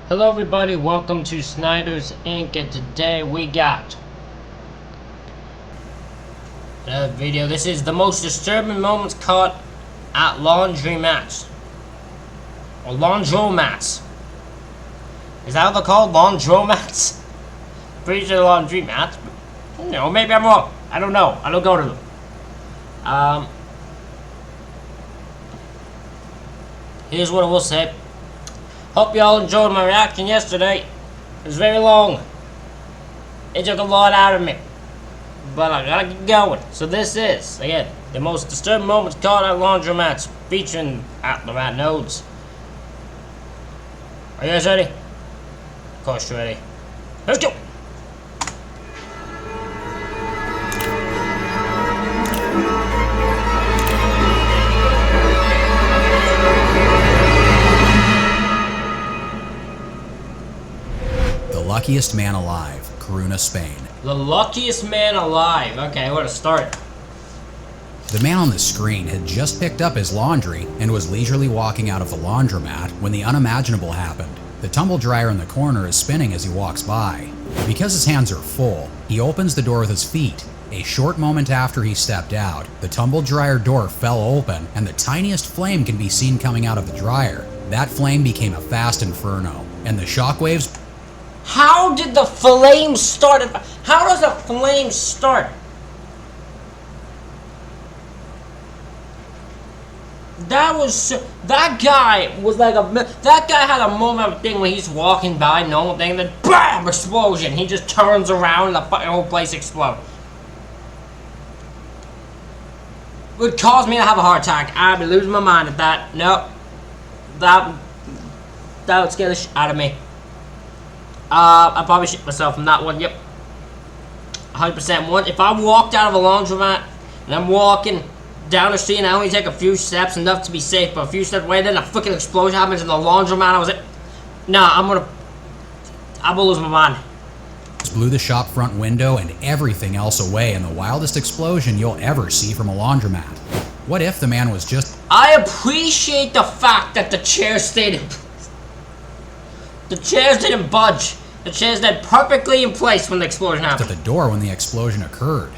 Hello everybody, welcome to Snyder's Inc. and today we got another video. This is the most disturbing moments caught at Laundromats. Or Laundromats. Is that how they're called? Laundromats? Pretty sure Laundromats, but, you know, maybe I'm wrong. I don't know. I don't go to them. Here's what I will say. Hope y'all enjoyed my reaction yesterday. It was very long. It took a lot out of me. But I gotta keep going. So this is, again, the most disturbing moments caught at Laundromats, featuring at the rat nodes. Are you guys ready? Of course you're ready. Let's go! Luckiest man alive, Corunna, Spain. The luckiest man alive. Okay, where to start? The man on the screen had just picked up his laundry and was leisurely walking out of the laundromat when the unimaginable happened. The tumble dryer in the corner is spinning as he walks by. Because his hands are full, he opens the door with his feet. A short moment after he stepped out, the tumble dryer door fell open and the tiniest flame can be seen coming out of the dryer. That flame became a fast inferno, and the shockwaves. How did the flame start? How does a flame start? That guy was like that guy had a moment of thing when he's walking by, normal thing, then BAM! Explosion. He just turns around and the fucking whole place explodes. Would cause me to have a heart attack. I'd be losing my mind at that. Nope. That would scare the shit out of me. I probably shit myself from that one, yep. 100% one. If I walked out of a laundromat and I'm walking down the street and I only take a few steps, enough to be safe, but a few steps away, then a freaking explosion happens in the laundromat, I was like, nah, I will lose my mind. Blew the shop front window and everything else away in the wildest explosion you'll ever see from a laundromat. What if the man was just... I appreciate the fact that the chair stayed in place. The chairs didn't budge. The chairs stayed perfectly in place when the explosion happened. At the door when the explosion occurred.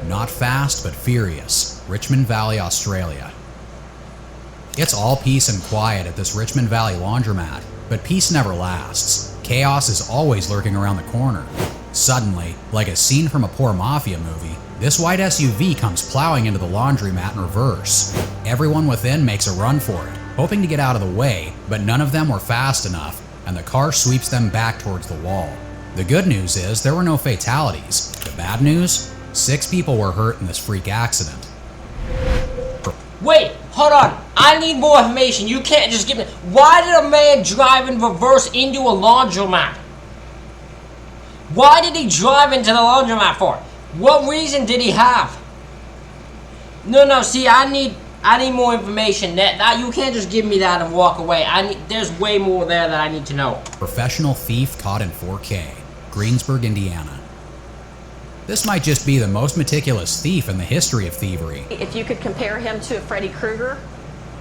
Not fast, but furious. Richmond Valley, Australia. It's all peace and quiet at this Richmond Valley laundromat, but peace never lasts. Chaos is always lurking around the corner. Suddenly, like a scene from a poor mafia movie, this white SUV comes plowing into the laundromat in reverse. Everyone within makes a run for it, hoping to get out of the way, but none of them were fast enough, and the car sweeps them back towards the wall. The good news is there were no fatalities. The bad news? 6 people were hurt in this freak accident. Wait, hold on. I need more information. You can't just give me... Why did a man drive in reverse into a laundromat? Why did he drive into the laundromat for? What reason did he have? No, see, I need more information. That you can't just give me that and walk away. There's way more there that I need to know. Professional thief caught in 4K, Greensburg, Indiana. This might just be the most meticulous thief in the history of thievery. If you could compare him to Freddy Krueger,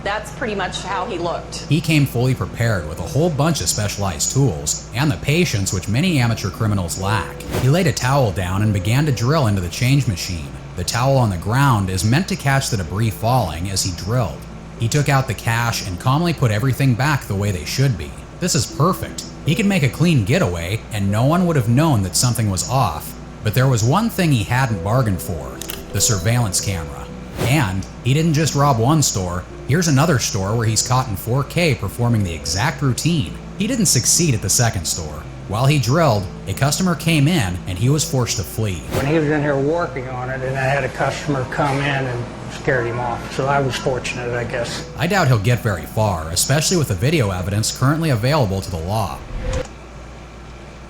that's pretty much how he looked. He came fully prepared with a whole bunch of specialized tools and the patience which many amateur criminals lack. He laid a towel down and began to drill into the change machine. The towel on the ground is meant to catch the debris falling as he drilled. He took out the cash and calmly put everything back the way they should be. This is perfect. He could make a clean getaway and no one would have known that something was off. But there was one thing he hadn't bargained for: the surveillance camera. And he didn't just rob one store. Here's another store where he's caught in 4K performing the exact routine. He didn't succeed at the second store. While he drilled, a customer came in and he was forced to flee. When he was in here working on it, and I had a customer come in and scared him off. So I was fortunate, I guess. I doubt he'll get very far, especially with the video evidence currently available to the law.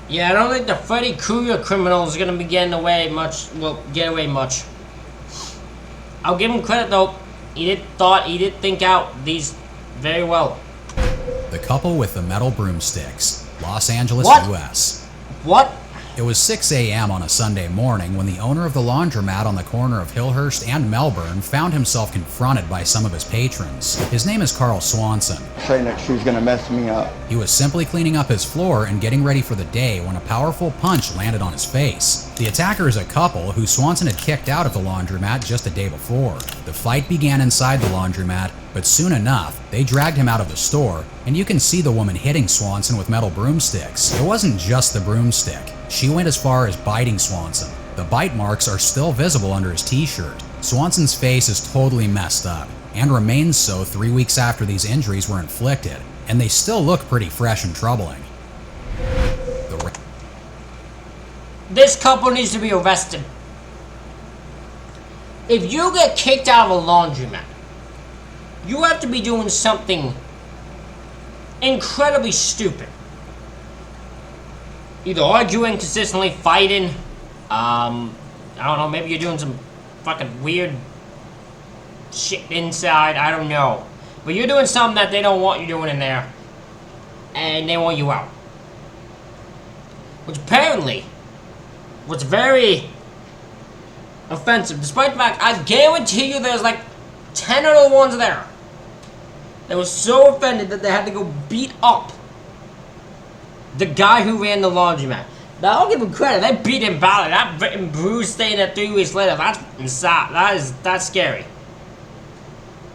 Yeah, I don't think the Freddy Krueger criminal is gonna be getting away much. Well, get away much. I'll give him credit though. He did think out these very well. The couple with the metal broomsticks, Los Angeles, What? US. What? It was 6 a.m. on a Sunday morning when the owner of the laundromat on the corner of Hillhurst and Melbourne found himself confronted by some of his patrons. His name is Carl Swanson. Saying that she was going to mess me up. He was simply cleaning up his floor and getting ready for the day when a powerful punch landed on his face. The attacker is a couple who Swanson had kicked out of the laundromat just a day before. The fight began inside the laundromat, but soon enough, they dragged him out of the store, and you can see the woman hitting Swanson with metal broomsticks. It wasn't just the broomstick. She went as far as biting Swanson. The bite marks are still visible under his t-shirt. Swanson's face is totally messed up, and remains so 3 weeks after these injuries were inflicted, and they still look pretty fresh and troubling. This couple needs to be arrested. If you get kicked out of a laundromat, you have to be doing something incredibly stupid. Either arguing consistently, fighting, I don't know, maybe you're doing some fucking weird shit inside, I don't know. But you're doing something that they don't want you doing in there, and they want you out. Which apparently was very offensive, despite the fact, I guarantee you there's like 10 other ones there. They were so offended that they had to go beat up the guy who ran the laundromat. Now, I'll give him credit. They beat him badly. That bruise staying there 3 weeks later, that's inside. That's scary.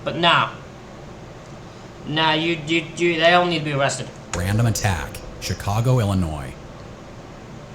But now, they all need to be arrested. Random attack, Chicago, Illinois.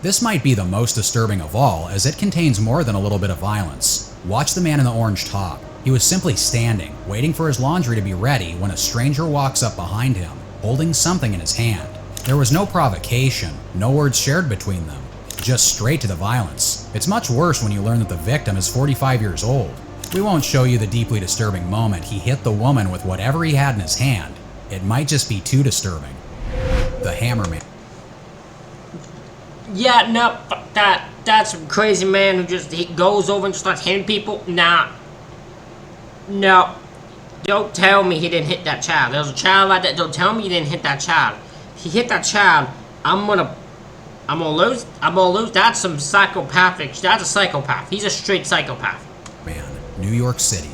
This might be the most disturbing of all, as it contains more than a little bit of violence. Watch the man in the orange top. He was simply standing, waiting for his laundry to be ready when a stranger walks up behind him, holding something in his hand. There was no provocation, no words shared between them, just straight to the violence. It's much worse when you learn that the victim is 45 years old. We won't show you the deeply disturbing moment he hit the woman with whatever he had in his hand. It might just be too disturbing. The Hammerman. Yeah, no, fuck that. That's some crazy man who he goes over and just starts hitting people. Nah. No. Don't tell me he didn't hit that child. There's a child like that. Don't tell me he didn't hit that child. He hit that child, I'm gonna lose. That's some psychopathic. That's a psychopath. He's a straight psychopath. Man, New York City.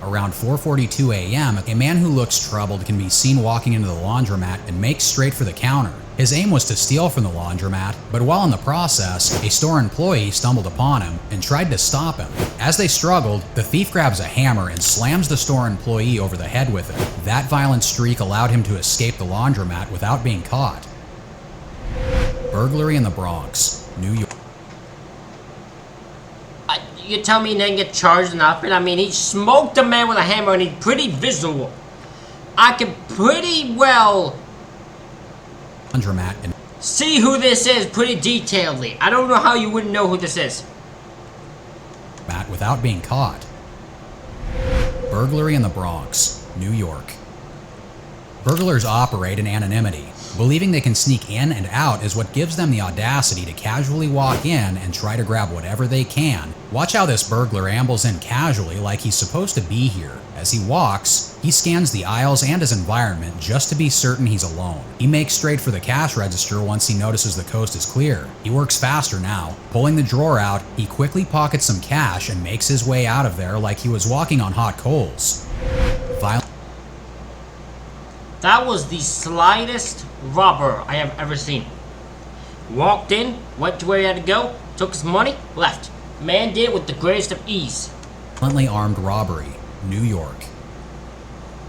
Around 4:42 a.m., a man who looks troubled can be seen walking into the laundromat and makes straight for the counter. His aim was to steal from the laundromat, but while in the process, a store employee stumbled upon him and tried to stop him. As they struggled, the thief grabs a hammer and slams the store employee over the head with it. That violent streak allowed him to escape the laundromat without being caught. Burglary in the Bronx, New York. You tell me he didn't get charged enough? I mean, he smoked a man with a hammer and he's pretty visual. I can pretty well Laundromat and see who this is pretty detailedly. I don't know how you wouldn't know who this is. Without being caught. Burglary in the Bronx, New York. Burglars operate in anonymity. Believing they can sneak in and out is what gives them the audacity to casually walk in and try to grab whatever they can. Watch how this burglar ambles in casually like he's supposed to be here. As he walks, he scans the aisles and his environment just to be certain he's alone. He makes straight for the cash register once he notices the coast is clear. He works faster now. Pulling the drawer out, he quickly pockets some cash and makes his way out of there like he was walking on hot coals. That was the slightest robber I have ever seen. Walked in, went to where he had to go, took his money, left. Man did it with the greatest of ease. Violently armed robbery, New York.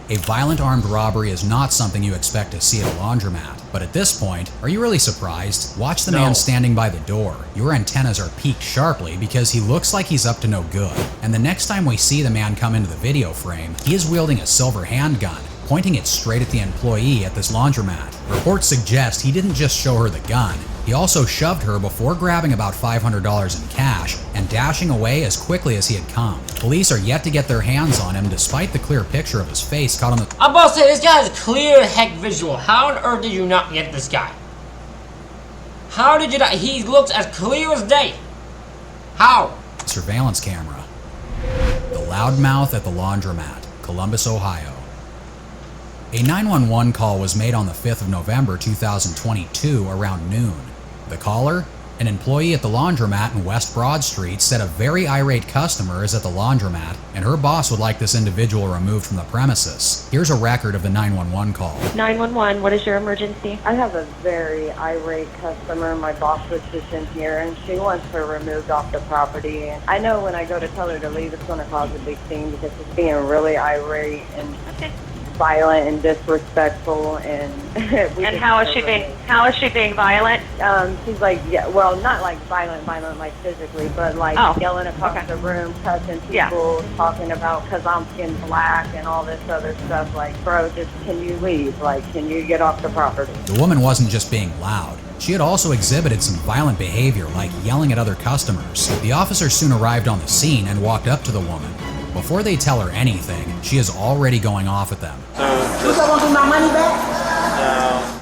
A violent armed robbery is not something you expect to see at a laundromat, but at this point, are you really surprised? Watch the man standing by the door. Your antennas are peaked sharply because he looks like he's up to no good. And the next time we see the man come into the video frame, he is wielding a silver handgun, pointing it straight at the employee at this laundromat. Reports suggest he didn't just show her the gun, he also shoved her before grabbing about $500 in cash and dashing away as quickly as he had come. Police are yet to get their hands on him despite the clear picture of his face caught on the— I'm about to say, this guy is clear heck visual. How on earth did you not get this guy? How did you not? He looks as clear as day. How? surveillance camera. The loudmouth at the laundromat, Columbus, Ohio. A 911 call was made on the 5th of November 2022 around noon. The caller? An employee at the laundromat in West Broad Street said a very irate customer is at the laundromat and her boss would like this individual removed from the premises. Here's a record of the 911 call. 911, what is your emergency? I have a very irate customer. My boss was just in here and she wants her removed off the property. And I know when I go to tell her to leave, it's going to cause a big scene because she's being really irate and violent and disrespectful. And And how is she being violent? She's like, yeah, well, not like violent like physically, but like yelling across the room, cussing people, talking about because I'm skin black and all this other stuff. Like, bro, just can you leave? Like, can you get off the property? The woman wasn't just being loud. She had also exhibited some violent behavior, like yelling at other customers. The officers soon arrived on the scene and walked up to the woman. Before they tell her anything, she is already going off at them. You don't want to do my money back?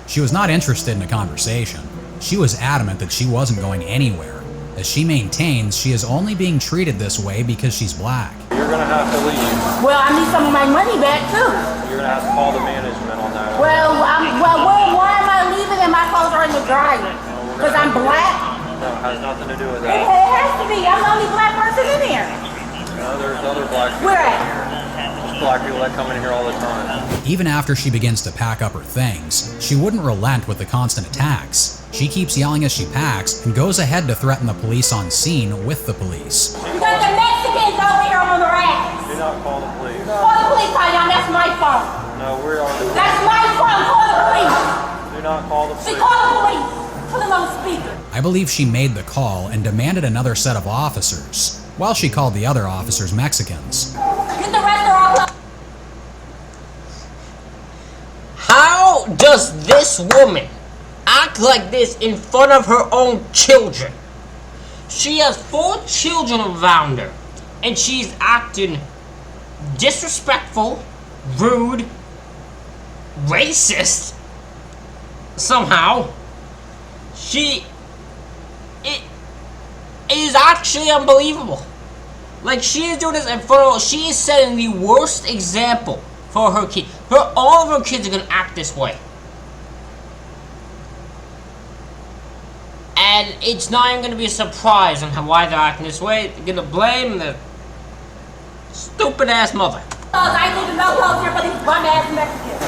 She was not interested in a conversation. She was adamant that she wasn't going anywhere. As she maintains, she is only being treated this way because she's black. You're gonna have to leave. Well, I need some of my money back too. You're gonna have to call the management on that. Well, why am I leaving and my clothes are in the dryer? Because I'm black? No, it has nothing to do with It that. has to be. I'm the only black person in here. No, there's other black people Where in at? here. There's black people that come in here all the time. Even after she begins to pack up her things, she wouldn't relent with the constant attacks. She keeps yelling as she packs and goes ahead to threaten the police on scene with the police. You got the Mexicans over here on the racks. Do not call the police. Call the police, Tanya. That's my fault. No, we are the police. That's my fault. Call the police. Do not call the She police. called the police. Put them on speaker. I believe she made the call and demanded another set of officers, while she called the other officers Mexicans. Get the restaurant closed. How does this woman act like this in front of her own children? She has 4 children around her, and she's acting disrespectful, rude, racist, somehow. It is actually unbelievable. Like, she is doing this in front of, she is setting the worst example for her kids. All of her kids are gonna act this way. And it's not even gonna be a surprise on why they're acting this way. They're gonna blame the stupid ass mother. I need no clothes here for these bum ass Mexicans.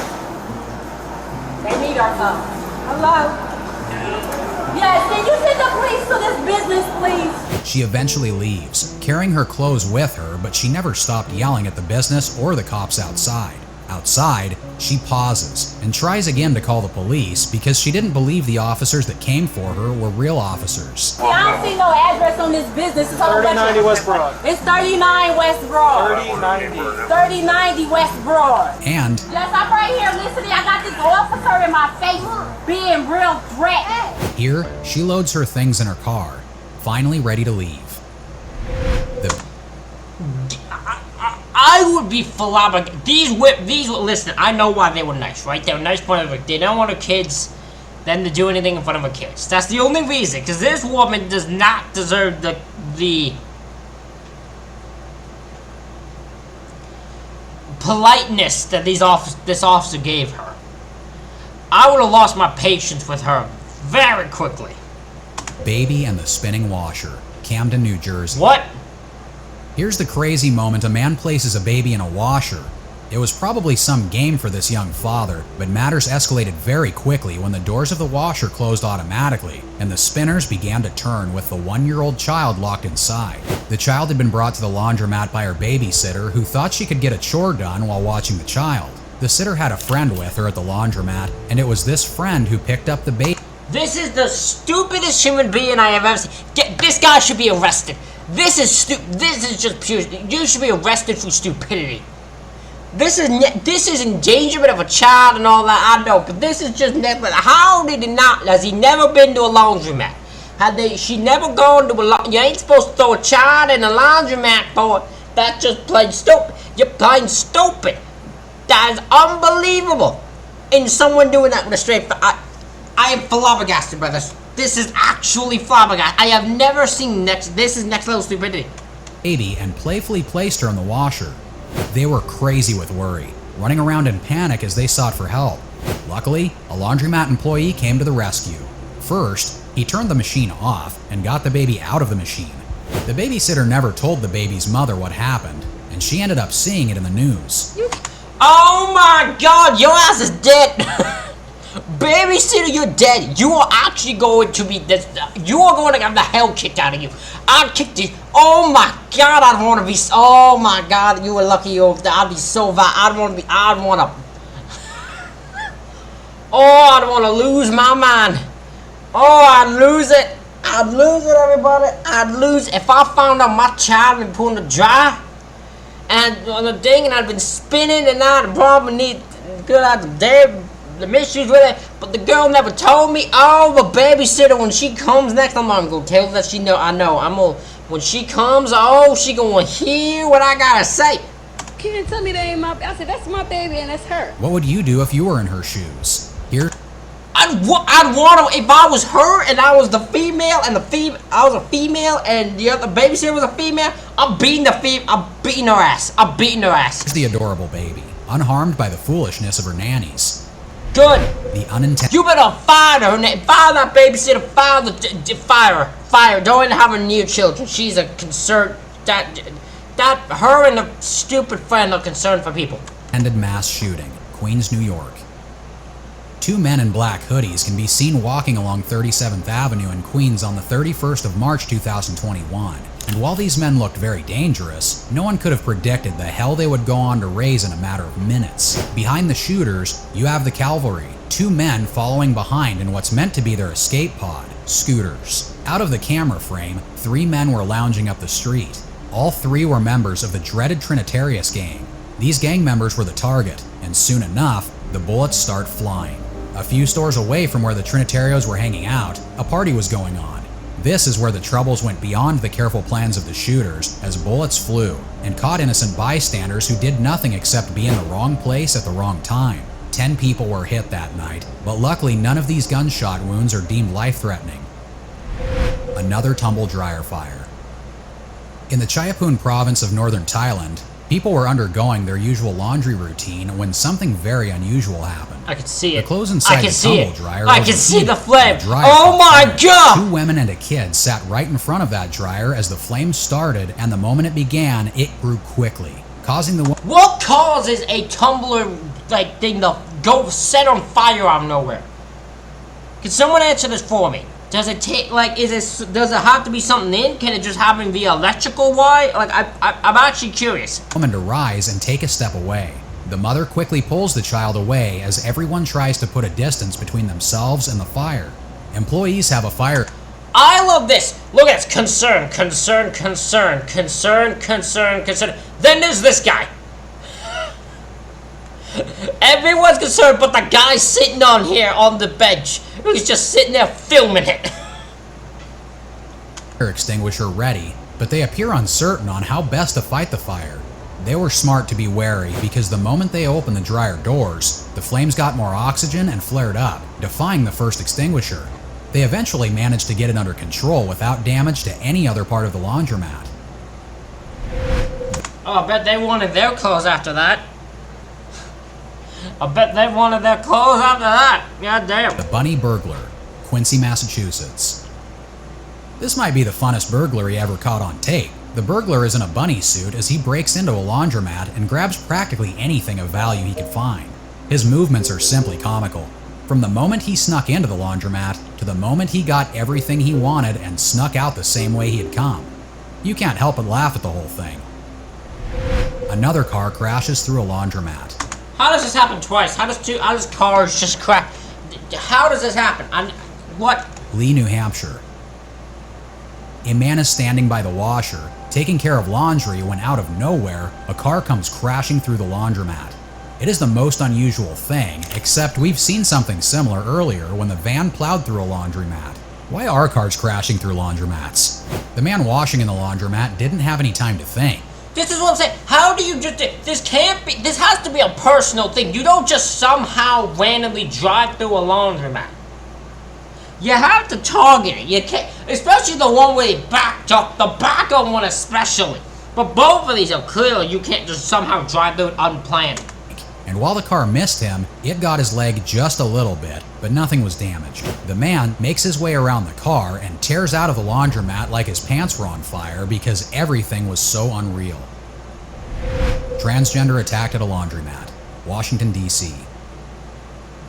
They need our clothes. Hello? Yes, can you send the police to this business, please? She eventually leaves, carrying her clothes with her, but she never stopped yelling at the business or the cops outside. Outside, she pauses and tries again to call the police because she didn't believe the officers that came for her were real officers. See, I don't see no address on this business. It's on 3090 West Broad. It's 39 West Broad. 3090. 3090 West Broad. And Yes, I'm right here listening. I got this officer in my face being real threatening. here, she loads her things in her car, finally ready to leave. I would be flabbergasted. These listen, I know why they were nice, right? They were nice in front of her. They don't want her kids them to do anything in front of her kids. That's the only reason, because this woman does not deserve the politeness that this officer gave her. I would have lost my patience with her very quickly. Baby and the spinning washer, Camden, New Jersey. What? Here's the crazy moment a man places a baby in a washer. It was probably some game for this young father, but matters escalated very quickly when the doors of the washer closed automatically and the spinners began to turn with the 1-year-old child locked inside. The child had been brought to the laundromat by her babysitter, who thought she could get a chore done while watching the child. The sitter had a friend with her at the laundromat, and it was this friend who picked up the baby. This is the stupidest human being I have ever seen. This guy should be arrested. This is This is just pure. You should be arrested for stupidity. This is endangerment of a child and all that. I know, but this is just never. How did he not? Has he never been to a laundromat? She never gone to a? You ain't supposed to throw a child in a laundromat, boy. That's just plain stupid. You're plain stupid. That is unbelievable. And someone doing that with a straight. I am flabbergasted by this. This is actually flabbergasted. I have never seen this is next level stupidity. Baby and playfully placed her in the washer. They were crazy with worry, running around in panic as they sought for help. Luckily, a laundromat employee came to the rescue. First, He turned the machine off and got the baby out of the machine. The babysitter never told the baby's mother what happened, and she ended up seeing it in the news. Oh my god, your ass is dead! Babysitter, you're dead. You are actually going to be this. You are going to have the hell kicked out of you. I'll kick you. Oh my god, I don't want to be. Oh my god, you were lucky. I'd be so bad. I don't want to be. I don't want to. Oh, I don't want to lose my mind. Oh, I'd lose it. I'd lose it, everybody. I'd lose it. If I found out my child had been put in the dryer and on the thing and I'd been spinning and I'd probably need good out the issues with it, but the girl never told me. Oh, the babysitter, when she comes next, I'm gonna tell her that she know. I know. I'm gonna. When she comes, oh, she gonna hear what I gotta say. Can't tell me that ain't my. I said that's my baby and that's her. What would you do if you were in her shoes? Here. I'd want to, if I was her and I was the female and I was a female and the other babysitter was a female, I'm beating her ass. I'm beating her ass. Here's the adorable baby, unharmed by the foolishness of her nannies. Good. The unintended. You better fire her. Fire that babysitter. Fire her. Fire her. Don't have her near children. She's a concern. That her and the stupid friend are concerned for people. Ended mass shooting, Queens, New York. Two men in black hoodies can be seen walking along 37th Avenue in Queens on the 31st of March 2021. And while these men looked very dangerous, no one could have predicted the hell they would go on to raise in a matter of minutes. Behind the shooters, you have the cavalry, two men following behind in what's meant to be their escape pod, scooters. Out of the camera frame, three men were lounging up the street. All three were members of the dreaded Trinitarius gang. These gang members were the target, and soon enough, the bullets start flying. A few stores away from where the Trinitarios were hanging out, a party was going on. This is where the troubles went beyond the careful plans of the shooters, as bullets flew and caught innocent bystanders who did nothing except be in the wrong place at the wrong time. 10 people were hit that night, but luckily none of these gunshot wounds are deemed life-threatening. Another tumble dryer fire. In the Chaiyapoon province of northern Thailand, people were undergoing their usual laundry routine when something very unusual happened. I could see it. The clothes inside the tumble dryer. I can see the flame. Dryer Oh my god! Two women and a kid sat right in front of that dryer as the flames started, and the moment it began, it grew quickly, causing the. What causes a tumbler like thing to go set on fire out of nowhere? Can someone answer this for me? Does it take like does it have to be something in? Can it just happen via electrical wire? Like I'm actually curious. Woman to rise and take a step away. The mother quickly pulls the child away as everyone tries to put a distance between themselves and the fire. Employees have a fire. I love this. Look at this. Concern. Then there's this guy. Everyone's concerned, but the guy sitting on here on the bench. He's just sitting there filming it. Fire extinguisher ready, but they appear uncertain on how best to fight the fire. They were smart to be wary because the moment they opened the dryer doors, the flames got more oxygen and flared up, defying the first extinguisher. They eventually managed to get it under control without damage to any other part of the laundromat. Oh, I bet they wanted their clothes after that. I bet they wanted their clothes after that. God damn. The Bunny Burglar, Quincy, Massachusetts. This might be the funnest burglary ever caught on tape. The burglar is in a bunny suit as he breaks into a laundromat and grabs practically anything of value he could find. His movements are simply comical. From the moment he snuck into the laundromat to the moment he got everything he wanted and snuck out the same way he had come. You can't help but laugh at the whole thing. Another car crashes through a laundromat. How does this happen twice? How does cars just crash? How does this happen? What? Lee, New Hampshire. A man is standing by the washer, taking care of laundry when out of nowhere, a car comes crashing through the laundromat. It is the most unusual thing, except we've seen something similar earlier when the van plowed through a laundromat. Why are cars crashing through laundromats? The man washing in the laundromat didn't have any time to think. This is what I'm saying. How do you just... This has to be a personal thing. You don't just somehow randomly drive through a laundromat. You have to target it. You can't... Especially the one where they backed up. The backup one especially. But both of these are clearly you can't just somehow drive through it unplanned. and while the car missed him, it got his leg just a little bit, but nothing was damaged. The man makes his way around the car and tears out of the laundromat like his pants were on fire because everything was so unreal. Transgender attacked at a laundromat, Washington, D.C.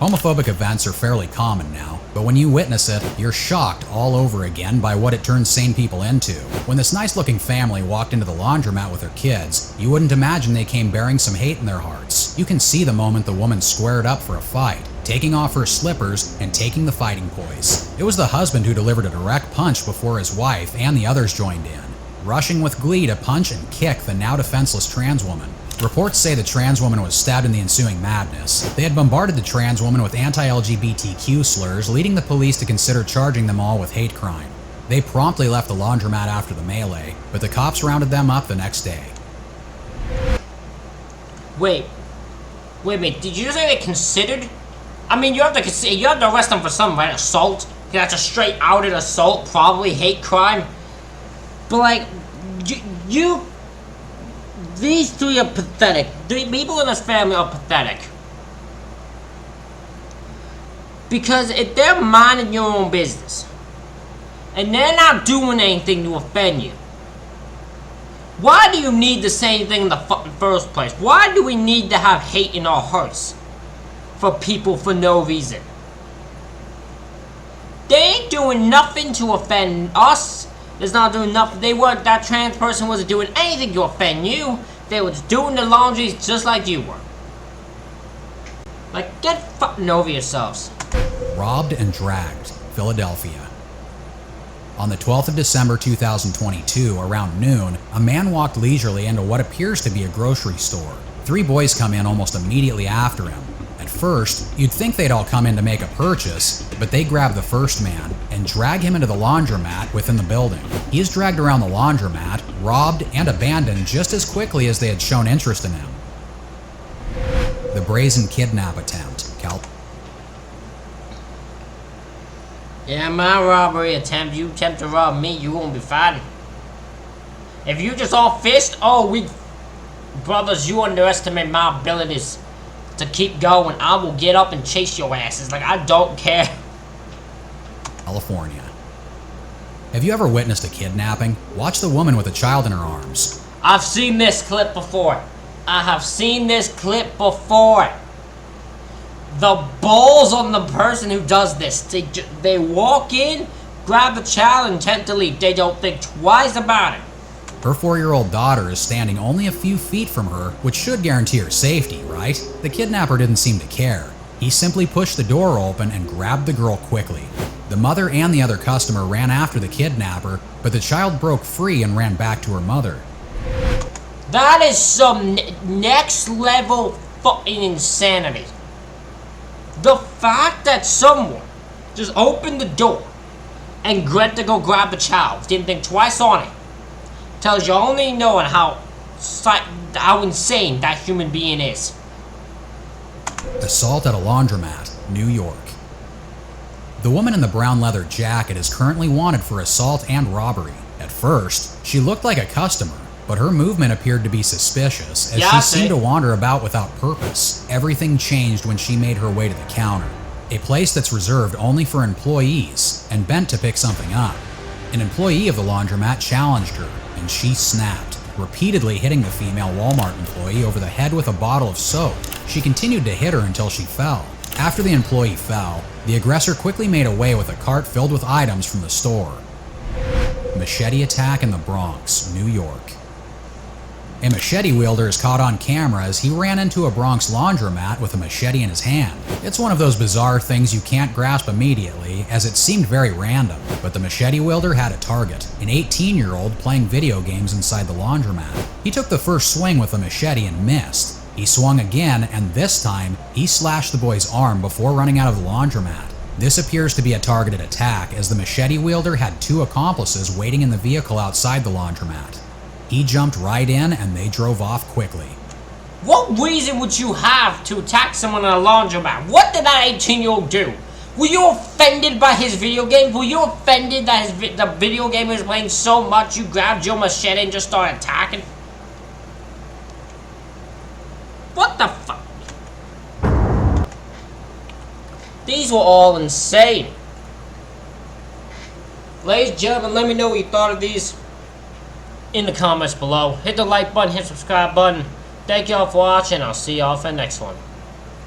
Homophobic events are fairly common now, but when you witness it, you're shocked all over again by what it turns sane people into. When this nice-looking family walked into the laundromat with their kids, you wouldn't imagine they came bearing some hate in their hearts. You can see the moment the woman squared up for a fight, taking off her slippers and taking the fighting poise. It was the husband who delivered a direct punch before his wife and the others joined in, rushing with glee to punch and kick the now defenseless trans woman. Reports say the trans woman was stabbed in the ensuing madness. They had bombarded the trans woman with anti-LGBTQ slurs, leading the police to consider charging them all with hate crime. They promptly left the laundromat after the melee, but the cops rounded them up the next day. Wait a minute, did you say they considered? I mean, you have to arrest them for something, right? Assault? That's a straight outed assault, probably hate crime. But like, these three are pathetic. The people in this family are pathetic. Because if they're minding your own business, and they're not doing anything to offend you, why do you need to say anything in the fucking first place? Why do we need to have hate in our hearts for people for no reason? They ain't doing nothing to offend us. It's not doing nothing. That trans person wasn't doing anything to offend you. They was doing the laundry just like you were. Like, get fucking over yourselves. Robbed and dragged, Philadelphia. On the 12th of December 2022, around noon, a man walked leisurely into what appears to be a grocery store. Three boys come in almost immediately after him. At first, you'd think they'd all come in to make a purchase, but they grab the first man and drag him into the laundromat within the building. He is dragged around the laundromat, robbed, and abandoned just as quickly as they had shown interest in him. The brazen kidnap attempt, Yeah, my robbery attempt, you attempt to rob me, you won't be fighting. If you just all fist, brothers, you underestimate my abilities to keep going. I will get up and chase your asses. Like, I don't care. California. Have you ever witnessed a kidnapping? Watch the woman with a child in her arms. I've seen this clip before. I have seen this clip before. The balls on the person who does this. They walk in, grab the child, and attempt to leave. They don't think twice about it. Her 4-year-old daughter is standing only a few feet from her, which should guarantee her safety, right? The kidnapper didn't seem to care. He simply pushed the door open and grabbed the girl quickly. The mother and the other customer ran after the kidnapper, but the child broke free and ran back to her mother. That is some next level fucking insanity. The fact that someone just opened the door and went to go grab the child, didn't think twice on it, tells you only knowing how insane that human being is. Assault at a laundromat, New York. The woman in the brown leather jacket is currently wanted for assault and robbery. At first, she looked like a customer, but her movement appeared to be suspicious as she seemed to wander about without purpose. Everything changed when she made her way to the counter, a place that's reserved only for employees and bent to pick something up. An employee of the laundromat challenged her, and she snapped, repeatedly hitting the female Walmart employee over the head with a bottle of soap. She continued to hit her until she fell. After the employee fell, the aggressor quickly made away with a cart filled with items from the store. Machete attack in the Bronx, New York. A machete wielder is caught on camera as he ran into a Bronx laundromat with a machete in his hand. It's one of those bizarre things you can't grasp immediately, as it seemed very random, but the machete wielder had a target, an 18-year-old playing video games inside the laundromat. He took the first swing with the machete and missed. He swung again, and this time, he slashed the boy's arm before running out of the laundromat. This appears to be a targeted attack, as the machete wielder had 2 accomplices waiting in the vehicle outside the laundromat. He jumped right in, and they drove off quickly. What reason would you have to attack someone in a laundromat? What did that 18-year-old do? Were you offended by his video game? Were you offended that the video game was playing so much you grabbed your machete and just started attacking? What the fuck? These were all insane. Ladies and gentlemen, let me know what you thought of these in the comments below. Hit the like button, hit the subscribe button. Thank y'all for watching. I'll see y'all for the next one.